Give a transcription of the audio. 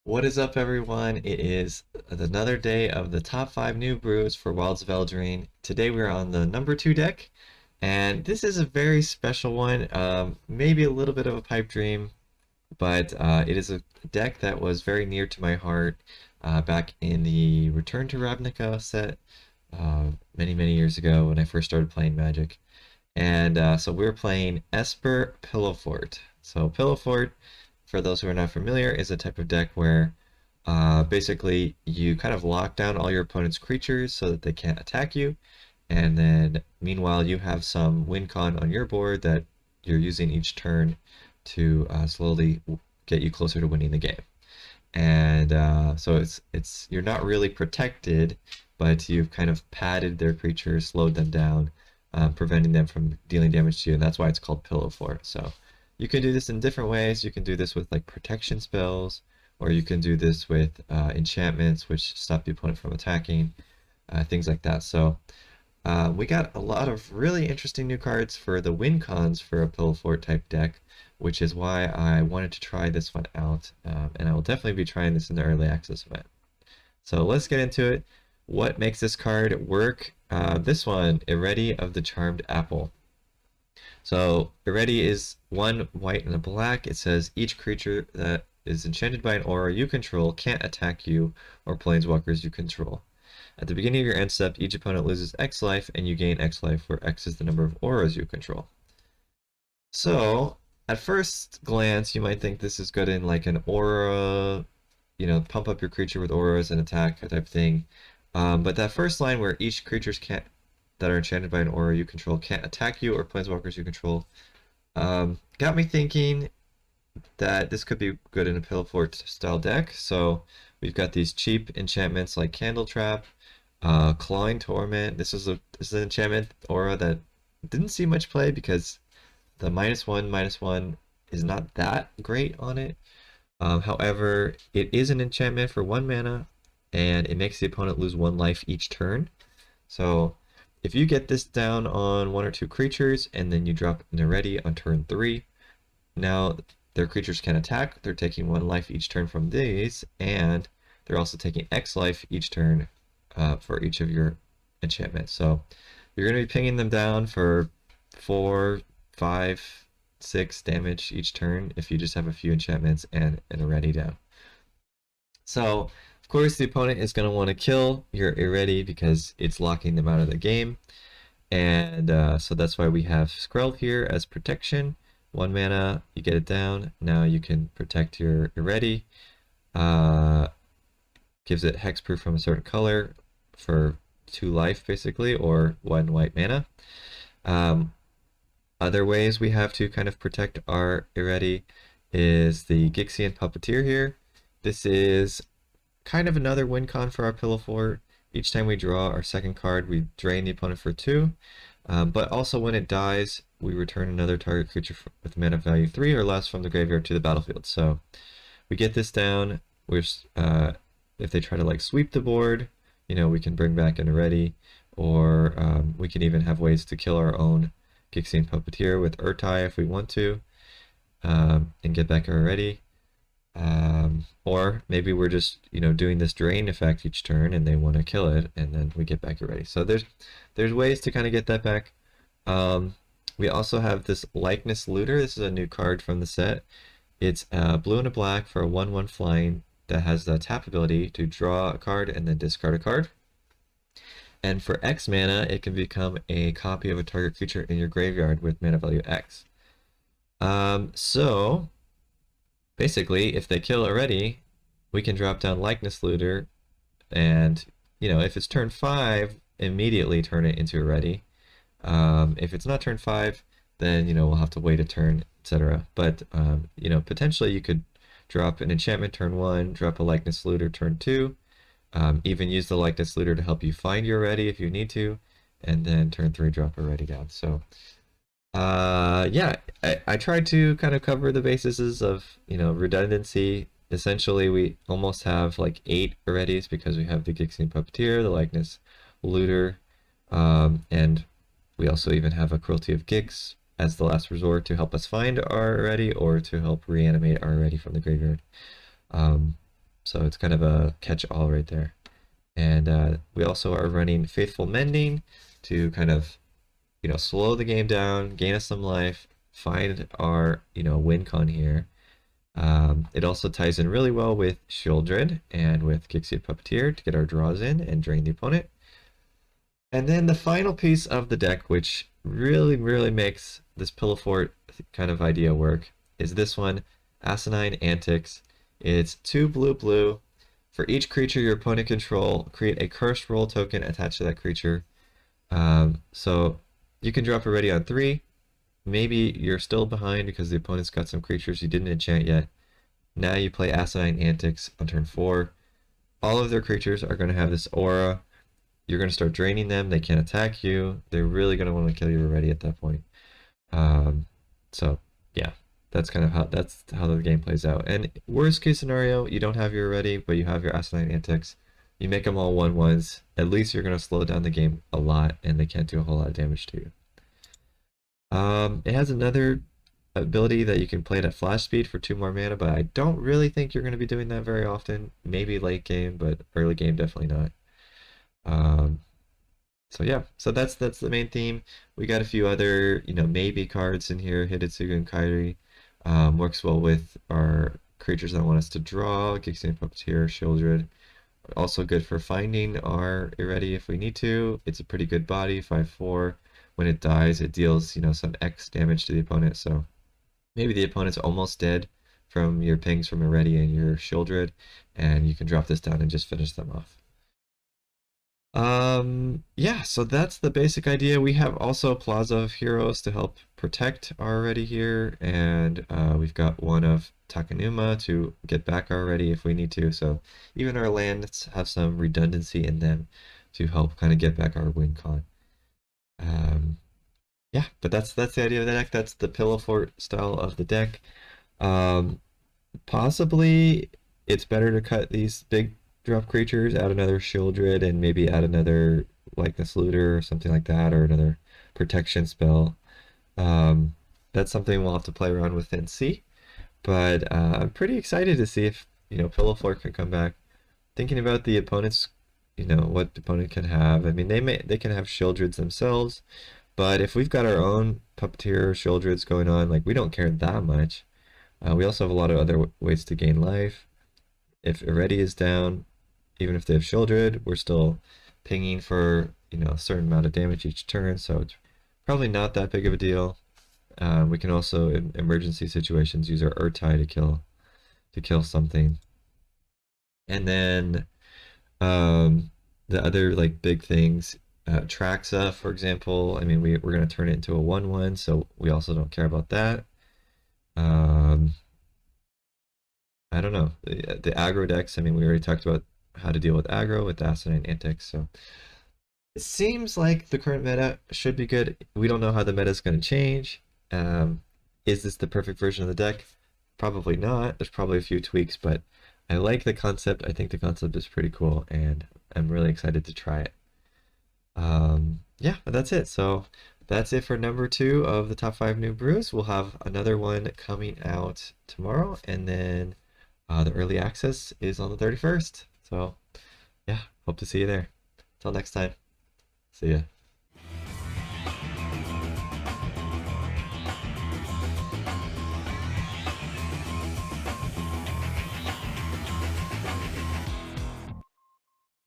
What is up, everyone? It is another day of the top 5 new brews for Wilds of Eldraine. Today we're on the number 2 deck, and this is a very special one. Maybe a little bit of a pipe dream, but it is a deck that was very near to my heart back in the Return to Ravnica set many, many years ago when I first started playing Magic. And so we're playing Esper Pillowfort. So Pillowfort, for those who are not familiar, is a type of deck where basically you kind of lock down all your opponent's creatures so that they can't attack you. And then meanwhile, you have some win con on your board that you're using each turn to slowly get you closer to winning the game. And so it's you're not really protected, but you've kind of padded their creatures, slowed them down, preventing them from dealing damage to you, and that's why it's called Pillow Fort. So you can do this in different ways. You can do this with like protection spells, or you can do this with enchantments, which stop the opponent from attacking, things like that. So we got a lot of really interesting new cards for the win cons for a Pillow Fort type deck, which is why I wanted to try this one out, and I will definitely be trying this in the early access event. So let's get into it. What makes this card work? This one, Iredi of the Charmed Apple. So Iredi is 1 white and a black. It says each creature that is enchanted by an aura you control can't attack you or planeswalkers you control. At the beginning of your end step, each opponent loses X life and you gain X life, where X is the number of auras you control. So at first glance, you might think this is good in like an aura, pump up your creature with auras and attack type thing. But that first line where each creatures can't that are enchanted by an aura you control can't attack you or planeswalkers you control, got me thinking that this could be good in a Pillowfort style deck. So we've got these cheap enchantments like Candle Trap, Clawing Torment. This is an enchantment aura that didn't see much play because the -1/-1 is not that great on it. However, it is an enchantment for 1 mana, and it makes the opponent lose 1 life each turn. So if you get this down on 1 or 2 creatures, and then you drop an Iredi on turn 3, now their creatures can attack. They're taking 1 life each turn from these, and they're also taking X life each turn for each of your enchantments. So you're going to be pinging them down for 4, 5, 6 damage each turn if you just have a few enchantments and an Iredi down. So of course the opponent is going to want to kill your Iredi because it's locking them out of the game. And so that's why we have Skrell here as protection. 1 mana, you get it down. Now you can protect your Iredi. Gives it hexproof from a certain color for 2 life, basically, or 1 white mana. Other ways we have to kind of protect our Iredi is the Gixian Puppeteer here. This is kind of another win con for our Pillowfort. Each time we draw our second card, we drain the opponent for 2. But also when it dies, we return another target creature with mana value 3 or less from the graveyard to the battlefield. So we get this down. If they try to like sweep the board, we can bring back an Iredi, or we can even have ways to kill our own Gixian Puppeteer with Urtai if we want to, and get back our Iredi. Or maybe we're just doing this drain effect each turn and they want to kill it, and then we get back Iredi. So there's ways to kind of get that back. We also have this Likeness Looter. This is a new card from the set. It's blue and a black for a 1/1 flying that has the tap ability to draw a card and then discard a card. And for X mana, it can become a copy of a target creature in your graveyard with mana value X. So basically, if they kill Iredi, we can drop down Likeness Looter, and if it's turn 5, immediately turn it into Iredi. If it's not turn 5, then we'll have to wait a turn, etc. But potentially you could drop an enchantment turn 1, drop a Likeness Looter turn 2, even use the Likeness Looter to help you find your Iredi if you need to, and then turn 3 drop Iredi down. So yeah, I tried to kind of cover the bases of redundancy. Essentially, we almost have like 8 Iredis because we have the Gixian Puppeteer, the Likeness Looter, and we also even have a Cruelty of Gix as the last resort to help us find our Iredi or to help reanimate our Iredi from the graveyard. So it's kind of a catch-all right there. And we also are running Faithful Mending to kind of, slow the game down, gain us some life, find our, win con here. It also ties in really well with Shieldred and with Gixia Puppeteer to get our draws in and drain the opponent. And then the final piece of the deck, which really, really makes this Pillowfort kind of idea work, is this one, Asinine Antics. It's 2 blue blue. For each creature your opponent control, create a cursed role token attached to that creature. So you can drop it ready on 3. Maybe you're still behind because the opponent's got some creatures you didn't enchant yet. Now you play Asinine Antics on turn 4. All of their creatures are going to have this aura. You're going to start draining them. They can't attack you. They're really going to want to kill you already at that point. So yeah, that's kind of how the game plays out. And worst case scenario, you don't have your ready, but you have your Asinine Antics. You make them all 1/1s. At least you're going to slow down the game a lot, and they can't do a whole lot of damage to you. It has another ability that you can play it at flash speed for 2 more mana, but I don't really think you're going to be doing that very often. Maybe late game, but early game definitely not. So yeah, so that's the main theme. We got a few other, maybe cards in here. Hidetsugu and Kairi works well with our creatures that want us to draw. Gixia Puppeteer, Shieldred. Also good for finding our Irready if we need to. It's a pretty good body, 5/4. When it dies, it deals, some X damage to the opponent. So maybe the opponent's almost dead from your pings from Irready and your Shieldred, and you can drop this down and just finish them off. Yeah, so that's the basic idea. We have also Plaza of Heroes to help protect our ready here, and we've got one of Takenuma to get back our ready if we need to. So even our lands have some redundancy in them to help kind of get back our win con. Yeah, but that's the idea of the deck. That's the Pillowfort style of the deck. Possibly it's better to cut these big drop creatures, add another Shieldred, and maybe add another Likeness Looter or something like that, or another protection spell. That's something we'll have to play around with and see. But I'm pretty excited to see if Pillowfort can come back. Thinking about the opponents, what the opponent can have. I mean, they can have Shieldreds themselves, but if we've got our own Puppeteer Shieldreds going on, like we don't care that much. We also have a lot of other ways to gain life. If Irready is down, even if they have Shieldred, we're still pinging for a certain amount of damage each turn, so it's probably not that big of a deal. We can also, in emergency situations, use our Urtai to kill something. And then the other big things, Traxa, for example. I mean, we're going to turn it into a 1/1, so we also don't care about that. I don't know. The aggro decks, I mean, we already talked about how to deal with aggro with Asinine Antics, so it seems like the current meta should be good. We don't know how the meta is going to change. Is this the perfect version of the deck? Probably not. There's probably a few tweaks, but I like the concept. I think the concept is pretty cool, and I'm really excited to try it. Yeah, but that's it. So that's it for number 2 of the top 5 new brews. We'll have another one coming out tomorrow, and then the early access is on the 31st. So yeah, hope to see you there. Until next time, see ya.